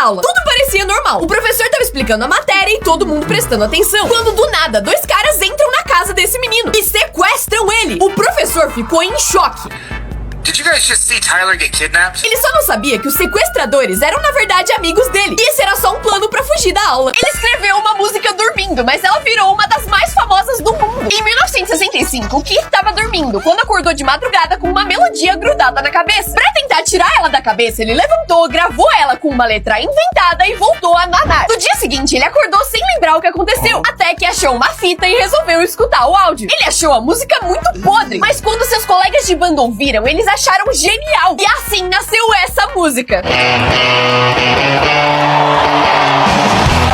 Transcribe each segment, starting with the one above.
aula. Tudo parecia normal. O professor tava explicando a matéria e todo mundo prestando atenção. Quando do nada, dois caras entram na casa desse menino e sequestram ele. O professor ficou em choque. Did you guys just see Tyler get kidnapped? Ele só não sabia que os sequestradores eram, na verdade, amigos dele. E esse era só um plano pra fugir da aula. Ele escreveu uma música dormindo, mas ela virou uma das mais famosas do mundo. Em 1965, o Keith tava dormindo quando acordou de madrugada com uma melodia grudada na cabeça. Pra tentar tirar ela da cabeça, ele levantou, gravou ela com uma letra inventada e voltou a nanar. No dia seguinte, ele acordou sem lembrar o que aconteceu, até que achou uma fita e resolveu escutar o áudio. Ele achou a música muito podre, mas quando seus colegas de banda ouviram, eles acharam genial. E assim nasceu essa música.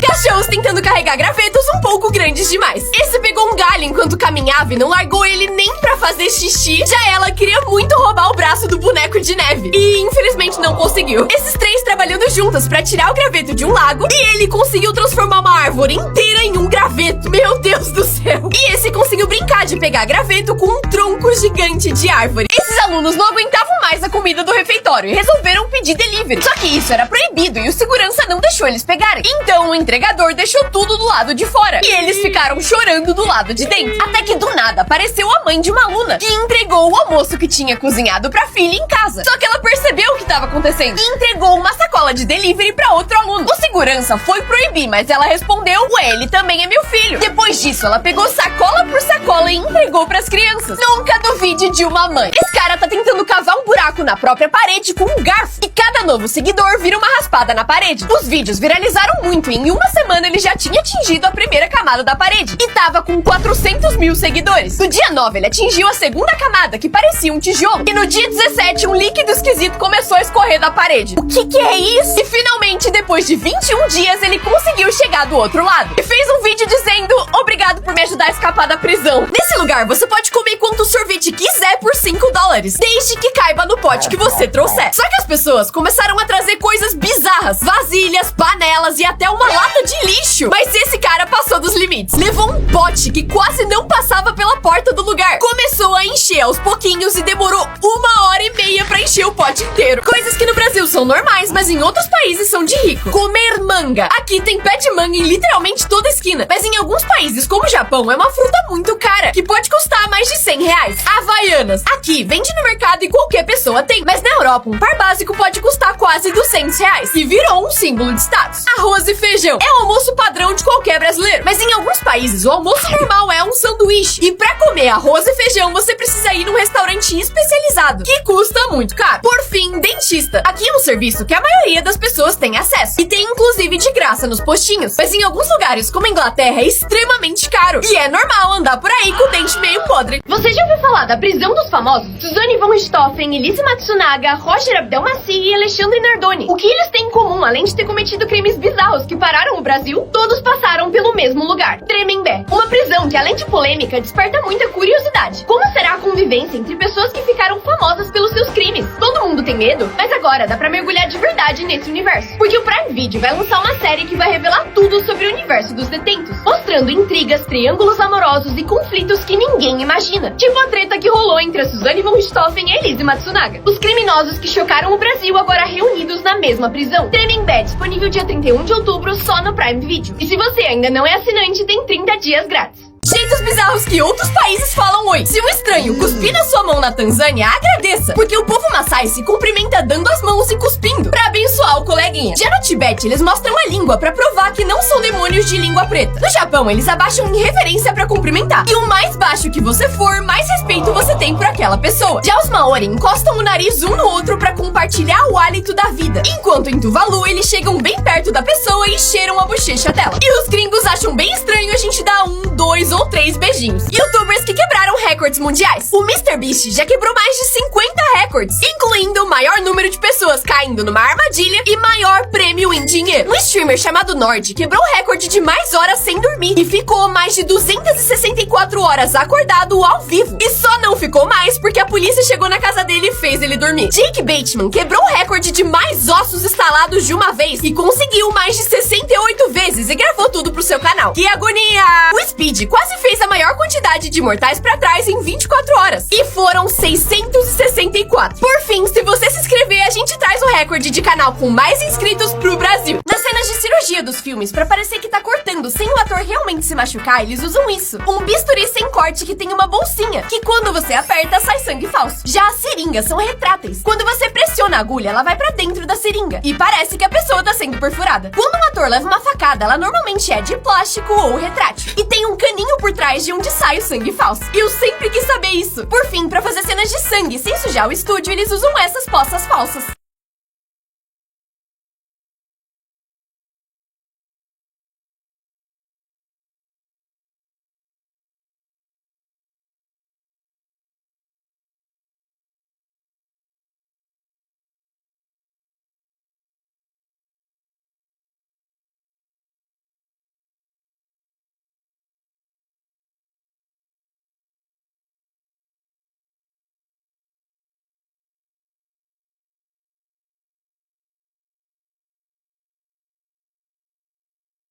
Cachorros tentando carregar gravetos um pouco grandes demais. Esse pegou um galho enquanto caminhava e não largou ele nem pra fazer xixi. Já ela queria muito roubar o braço do boneco de neve e infelizmente não conseguiu. Esses três trabalhando juntas pra tirar o graveto de um lago e ele conseguiu transformar uma árvore inteira em um graveto. Meu Deus do céu. E esse conseguiu brincar de pegar graveto com um tronco gigante de árvore. Esses alunos não aguentavam mais a comida do refeitório e resolveram pedir delivery. Só que isso era proibido e o segurança não deixou eles pegarem. Então o entregador deixou tudo do lado de fora e eles ficaram chorando do lado de dentro. Até que do nada apareceu a mãe de uma aluna que entregou o almoço que tinha cozinhado pra filha em casa. Só que ela percebeu o que estava acontecendo e entregou uma sacola de delivery pra outro aluno. O segurança foi proibir, mas ela respondeu: ué, ele também é meu filho. Depois disso, ela pegou sacola por sacola e entregou pras crianças. Nunca duvide de uma mãe. Esse cara tá tentando cavar um buraco na própria parede com um garfo e cada novo seguidor vira uma raspada na parede. Os vídeos viralizaram muito e em uma semana ele já tinha atingido a primeira camada da parede e tava com 400 mil seguidores. No dia 9, ele atingiu a segunda camada, que parecia um tijolo. E no dia 17, um líquido esquisito começou a escorrer da parede. O que é isso? E finalmente, depois de 21 dias, ele conseguiu chegar do outro lado. E fez um vídeo dizendo: obrigado por me ajudar a escapar da prisão. Nesse lugar, você pode comer quanto sorvete quiser por $5, desde que caiba no pote que você trouxer. Só que as pessoas começaram a trazer coisas bizarras: vasilhas, panelas e até uma lata de lixo. Mas esse cara passou dos limites. Levou um pote que quase não passava pela porta do lugar. Começou a encher aos pouquinhos e demorou 1h30 pra encher o pote inteiro. Coisas que no Brasil são normais, mas em outros países são de rico. Comer manga. Aqui tem pé de manga em literalmente toda esquina. Mas em alguns países, como o Japão, é uma fruta muito cara, que pode custar mais de R$100. Havaianas. Aqui, vende no mercado e qualquer pessoa tem. Mas na Europa, um par básico pode custar quase R$200. E virou um símbolo de status. Arroz e feijão. É o almoço padrão de qualquer brasileiro. Mas em alguns países, o almoço normal é um sanduíche. E pra comer arroz e feijão, você precisa ir num restaurante especializado, que custa muito caro. Por fim, dentista. Aqui é um serviço que a maioria das pessoas tem acesso. E tem inclusive de graça nos postinhos. Mas em alguns lugares, como a Inglaterra, é extremamente caro. E é normal andar por aí com o dente meio podre. Você já ouviu falar da prisão dos famosos? Suzane von Richthofen, Elise Matsunaga, Roger Abdelmaci e Alexandre Nardoni. O que eles têm em comum, além de ter cometido crimes bizarros que pararam o Brasil, todos passaram pelo mesmo lugar: Tremembé. Uma prisão que, além de polêmica, desperta muita curiosidade. Como será a convivência entre pessoas que ficaram famosas pelos seus crimes? Todo mundo tem medo? Mas agora dá pra mergulhar de verdade nesse universo. Porque o Prime Video vai lançar uma série que vai revelar tudo sobre o universo dos detentos, mostrando intrigas, triângulos amorosos e conflitos que ninguém imagina. Tipo a treta que rolou entre a Suzane von Richthofen e a Elise Matsunaga. Os criminosos que chocaram o Brasil agora reunidos na mesma prisão. Tremembé, disponível dia 31 de outubro só no Prime Video. E se você ainda não é assinante, tem 30 dias grátis. Jeitos bizarros que outros países falam oi. Se um estranho cuspir na sua mão na Tanzânia, agradeça, porque o povo Maasai se cumprimenta dando as mãos e cuspindo pra abençoar o coleguinha. Já no Tibete, eles mostram a língua pra provar que não são demônios de língua preta. No Japão, eles abaixam em reverência pra cumprimentar. E o mais baixo que você for, mais respeito você tem por aquela pessoa. Já os Maori encostam o nariz um no outro pra compartilhar o hálito da vida. Enquanto em Tuvalu, eles chegam bem perto da pessoa e cheiram a bochecha dela. E os gringos acham bem estranho a gente dar 1, 2 ou 3 beijinhos. Youtubers que quebraram recordes mundiais. O MrBeast já quebrou mais de 50 recordes, incluindo o maior número de pessoas caindo numa armadilha e maior prêmio em dinheiro. Um streamer chamado Nord quebrou o recorde de mais horas sem dormir e ficou mais de 264 horas acordado ao vivo. E só não ficou mais porque a polícia chegou na casa dele e fez ele dormir. Jake Bateman quebrou o recorde de mais ossos estalados de uma vez e conseguiu mais de 68 vezes e gravou tudo pro seu canal. Que agonia! O Speed quase fez a maior quantidade de mortais pra trás em 24 horas. E foram 664. Por fim, se você se inscrever, a gente traz o recorde de canal com mais inscritos inscritos pro Brasil. Nas cenas de cirurgia dos filmes, pra parecer que tá cortando sem o ator realmente se machucar, eles usam isso. Um bisturi sem corte que tem uma bolsinha, que quando você aperta, sai sangue falso. Já as seringas são retráteis. Quando você pressiona a agulha, ela vai pra dentro da seringa e parece que a pessoa tá sendo perfurada. Quando um ator leva uma facada, ela normalmente é de plástico ou retrátil. E tem um caninho por trás de onde sai o sangue falso. E eu sempre quis saber isso. Por fim, pra fazer cenas de sangue sem sujar o estúdio, eles usam essas poças falsas.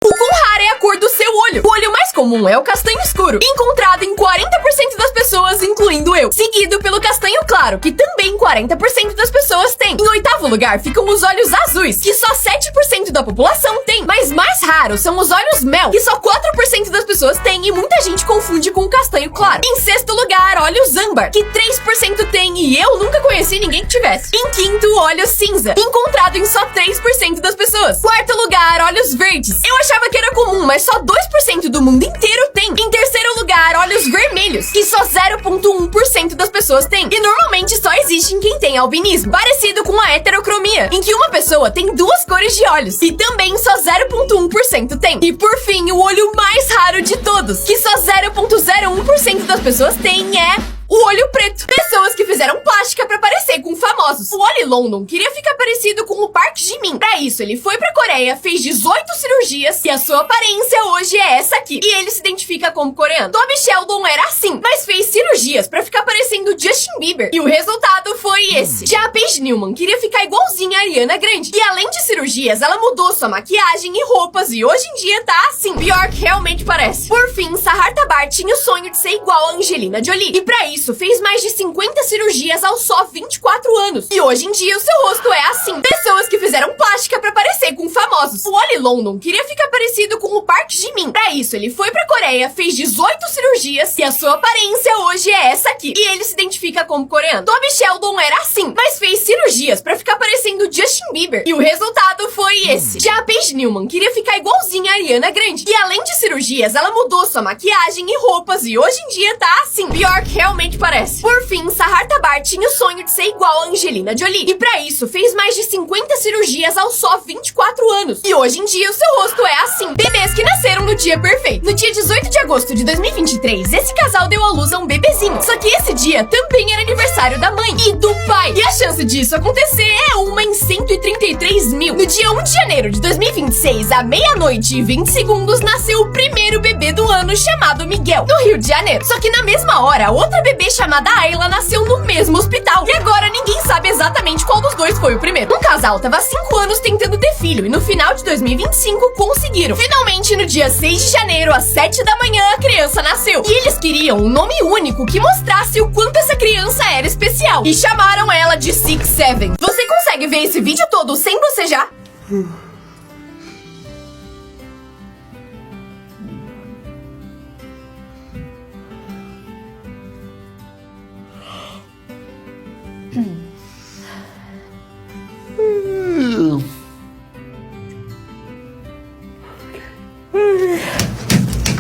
O quão raro é a cor do seu olho? O olho mais comum é o castanho escuro, encontrado em 40% das pessoas, incluindo eu. Seguido pelo castanho claro, que também 40% das pessoas têm. Em oitavo lugar ficam os olhos azuis, que só 7% da população tem. Mas mais raros são os olhos mel, que só 4% das pessoas têm e muita gente confunde com o castanho claro. Em sexto lugar, olhos âmbar, que 3% tem e eu nunca conheci ninguém que tivesse. Em quinto, olhos cinza, encontrado em só 3% das pessoas. Quarto lugar, olhos verdes. Eu achava que era comum, mas só 2% do mundo inteiro tem. Em terceiro lugar, olhos vermelhos, que só 0,1% das pessoas tem. E normalmente só existe em quem tem albinismo, parecido com a heterocromia, em que uma pessoa tem duas cores de olhos. E também só 0,1% tem. E por fim, o olho mais raro de todos, que só 0,01% das pessoas tem, é o olho preto. Pessoas que fizeram plástica pra parecer com famosos. O Oli London queria ficar parecido com o Park Ji-min. Pra isso, ele foi pra Coreia, fez 18 cirurgias e a sua aparência hoje é essa aqui. E ele se identifica como coreano. Toby Sheldon era assim, mas fez cirurgias pra ficar parecendo Justin Bieber. E o resultado foi esse. Já a Paige Newman queria ficar igualzinha a Ariana Grande. E além de cirurgias, ela mudou sua maquiagem e roupas e hoje em dia tá assim. Pior que realmente parece. Por fim, Sahar Tabar tinha o sonho de ser igual a Angelina Jolie. E pra isso, fez mais de 50 cirurgias aos só 24 anos. E hoje em dia o seu rosto é assim. Pessoas que fizeram plástica pra parecer com famosos. O Oli London queria ficar parecido com o Park Ji-min. Pra isso, ele foi pra Coreia, fez 18 cirurgias e a sua aparência hoje é essa aqui. E ele se identifica como coreano. Toby Sheldon era assim, mas fez cirurgias pra ficar parecendo Justin Bieber. E o resultado foi esse. Já a Paige Newman queria ficar igualzinha a Ariana Grande. E além de cirurgias, ela mudou sua maquiagem e roupas e hoje em dia tá assim. Pior que realmente parece. Por fim, Sahar Tabar tinha o sonho de ser igual a Angelina Jolie. E pra isso, fez mais de 50 cirurgias aos só 24 anos. E hoje em dia, o seu rosto é assim. Bebês que nasceram no dia perfeito. No dia 18 de agosto de 2023, esse casal deu à luz a um bebezinho. Só que esse dia também era aniversário da mãe e do pai. E a chance disso acontecer é uma em 133 mil. No dia 1 de janeiro de 2026, à meia-noite e 20 segundos, nasceu o primeiro bebê do ano, chamado Miguel, no Rio de Janeiro. Só que na mesma hora, outra bebê chamada Ayla nasceu no mesmo hospital. E agora ninguém sabe exatamente qual dos dois foi o primeiro. Um casal tava há 5 anos tentando ter filho e no final de 2025 conseguiram. Finalmente, no dia 6 de janeiro, às 7 da manhã, a criança nasceu. E eles queriam um nome único que mostrasse o quanto essa criança era especial. E chamaram ela de 6-7. Você consegue ver esse vídeo todo sem bocejar?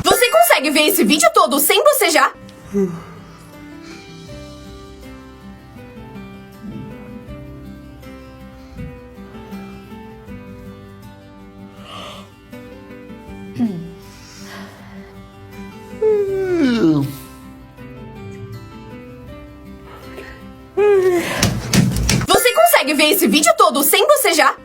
Você consegue ver esse vídeo todo sem bocejar? Você consegue ver esse vídeo todo sem bocejar?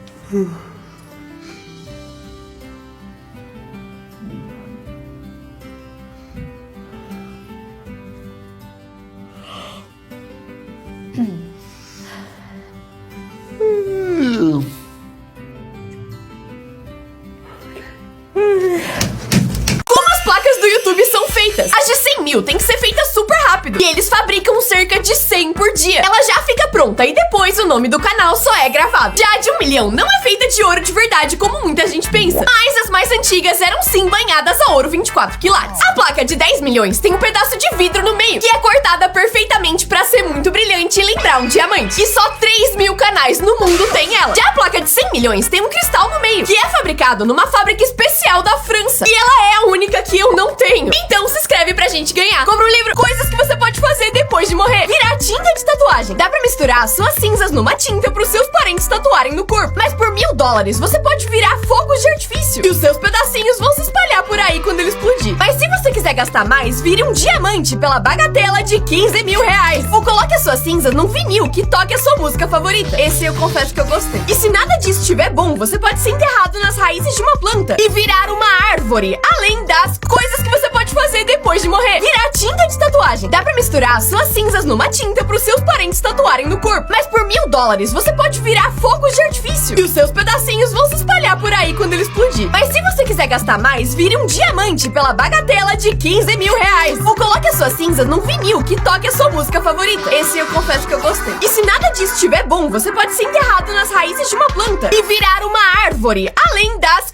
Como as placas do YouTube são feitas? As de 100 mil tem que ser feitas super rápido. E eles fabricam cerca de 100 por dia. Ela já fica pronta e depois pois o nome do canal só é gravado. Já a de 1 milhão não é feita de ouro de verdade, como muita gente pensa. Mas as mais antigas eram sim banhadas a ouro 24 quilates. A placa de 10 milhões tem um pedaço de vidro no meio, que é cortada perfeitamente pra ser muito brilhante e lembrar um diamante. E só 3 mil canais no mundo tem ela. Já a placa de 100 milhões tem um cristal no meio, que é fabricado numa fábrica especial da França. E ela é a única que eu não tenho. Então se inscreve pra gente ganhar. Compra um livro, coisas que você pode fazer depois de morrer. Virar tinta de tatuagem. Dá pra misturar as suas cinzas numa tinta pros seus parentes tatuarem no corpo. Mas por $1000 você pode virar fogos de artifício. E os seus pedacinhos vão se espalhar por aí quando ele explodir. Mas se você quiser gastar mais, vire um diamante pela bagatela de 15 mil reais. Ou coloque as suas cinzas num vinil que toque a sua música favorita. Esse eu confesso que eu gostei. E se nada disso estiver bom, você pode ser enterrado nas raízes de uma planta e virar uma árvore. Além das coisas que você pode fazer depois de morrer. Virar tinta de tatuagem. Dá pra misturar as suas cinzas numa tinta pros seus parentes tatuarem no corpo. Mas por $1000 você pode virar fogos de artifício. E os seus pedacinhos vão se espalhar por aí quando ele explodir. Mas se você quiser gastar mais, vire um diamante pela bagatela de 15 mil reais. Ou coloque as suas cinzas num vinil que toque a sua música favorita. Esse eu confesso que eu gostei. E se nada disso estiver bom, você pode ser enterrado nas raízes de uma planta e virar uma árvore. Além das...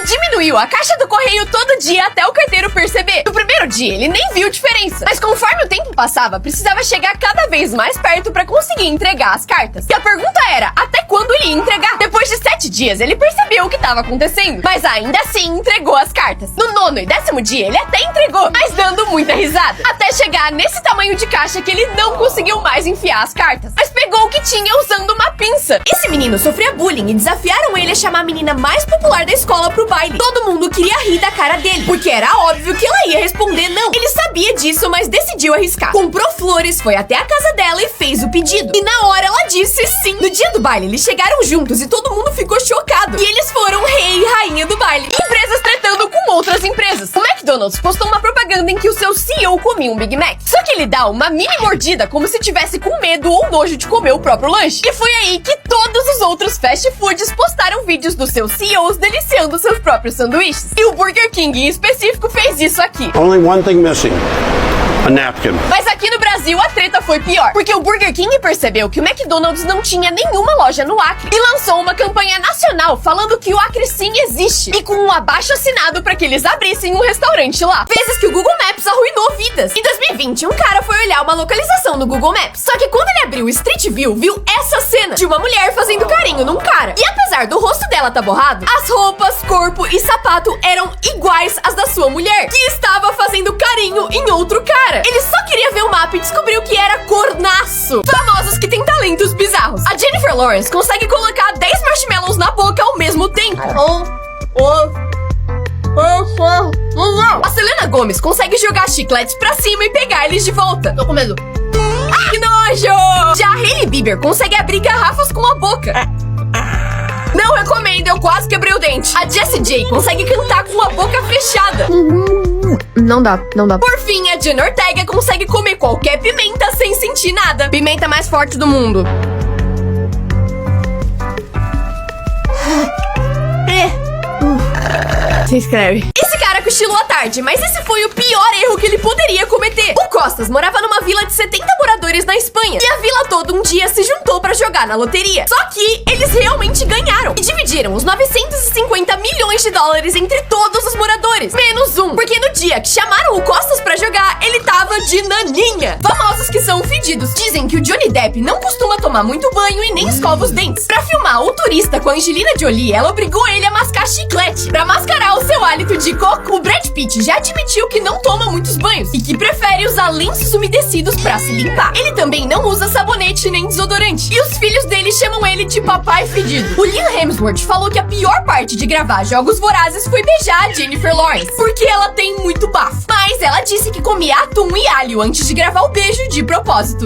Diminuiu a caixa do correio todo dia até o carteiro perceber. No primeiro dia, ele nem viu diferença. Mas conforme o tempo passava, precisava chegar cada vez mais perto pra conseguir entregar as cartas. E a pergunta era, até quando ele ia entregar? Depois de 7 dias, ele percebeu o que estava acontecendo. Mas ainda assim, entregou as cartas. No 9º e 10º dia, ele até entregou, mas dando muita risada. Até chegar nesse tamanho de caixa que ele não conseguiu mais enfiar as cartas. Mas pegou o que tinha usando uma pinça. Esse menino sofria bullying e desafiaram ele a chamar a menina mais popular da escola pro baile. Todo mundo queria rir da cara dele, porque era óbvio que ela ia responder não. Ele sabia disso, mas decidiu arriscar. Comprou flores, foi até a casa dela e fez o pedido. E na hora ela disse sim. No dia do baile, eles chegaram juntos e todo mundo ficou chocado. E eles foram rei e rainha do baile. Empresas tretando com outras empresas. O McDonald's postou uma propaganda em que o seu CEO comia um Big Mac. Só que ele dá uma mini mordida como se tivesse com medo ou nojo de comer o próprio lanche. E foi aí que todos os outros fast foods postaram vídeos dos seus CEOs deliciando seus próprios sanduíches. E o Burger King em específico fez isso aqui. Only one thing missing. A napkin. Mas aqui no Brasil a treta foi pior, porque o Burger King percebeu que o McDonald's não tinha nenhuma loja no Acre e lançou uma campanha nacional falando que o Acre sim existe e com um abaixo-assinado para que eles abrissem um restaurante lá. Vezes que o Google Maps arruinou vidas. Em 2020, um cara foi olhar uma localização no Google Maps, só que quando ele abriu o Street View, viu essa cena de uma mulher fazendo carinho num cara. E apesar do rosto dela tá borrado, as roupas, corpo e sapato eram iguais às da sua mulher, que estava fazendo carinho em outro cara. Ele só queria ver o mapa e descobriu que era cornaço. Famosos que têm talentos bizarros. A Jennifer Lawrence consegue colocar 10 marshmallows na boca ao mesmo tempo. A Selena Gomez consegue jogar chicletes pra cima e pegar eles de volta. Tô com medo. Ah, que nojo! Já a Hailey Bieber consegue abrir garrafas com a boca. Não recomendo, eu quase quebrei o dente. A Jessie J consegue cantar com a boca fechada. Não dá. Por fim, a Jenna Ortega consegue comer qualquer pimenta sem sentir nada. Pimenta mais forte do mundo. Se inscreve. Esse cara cochilou à tarde, mas esse foi o pior erro que ele poderia cometer. O Costas morava numa vila de 70 moradores na Espanha. E a vila toda um dia se juntou pra jogar na loteria. Só que eles realmente ganharam. E dividiram os 950 milhões de dólares entre todos os moradores. Menos um. Porque no dia que chamaram o Costas pra jogar, ele tava de naninha. Famosos que são fedidos. Dizem que o Johnny Depp não costuma tomar muito banho e nem escova os dentes. Pra filmar O Turista com a Angelina Jolie, ela obrigou ele a mascar chiclete. Pra mascarar o seu hálito de coco, o Brad Pitt já admitiu que não toma muitos banhos e que prefere usar lenços umedecidos pra se limpar. Ele também não usa sabonete nem desodorante. E os filhos dele chamam ele de papai fedido. O Liam Hemsworth falou que a pior parte de gravar Jogos Vorazes foi beijar a Jennifer Lawrence, porque ela tem muito bafo. Mas ela disse que comia atum e alho antes de gravar o beijo de propósito.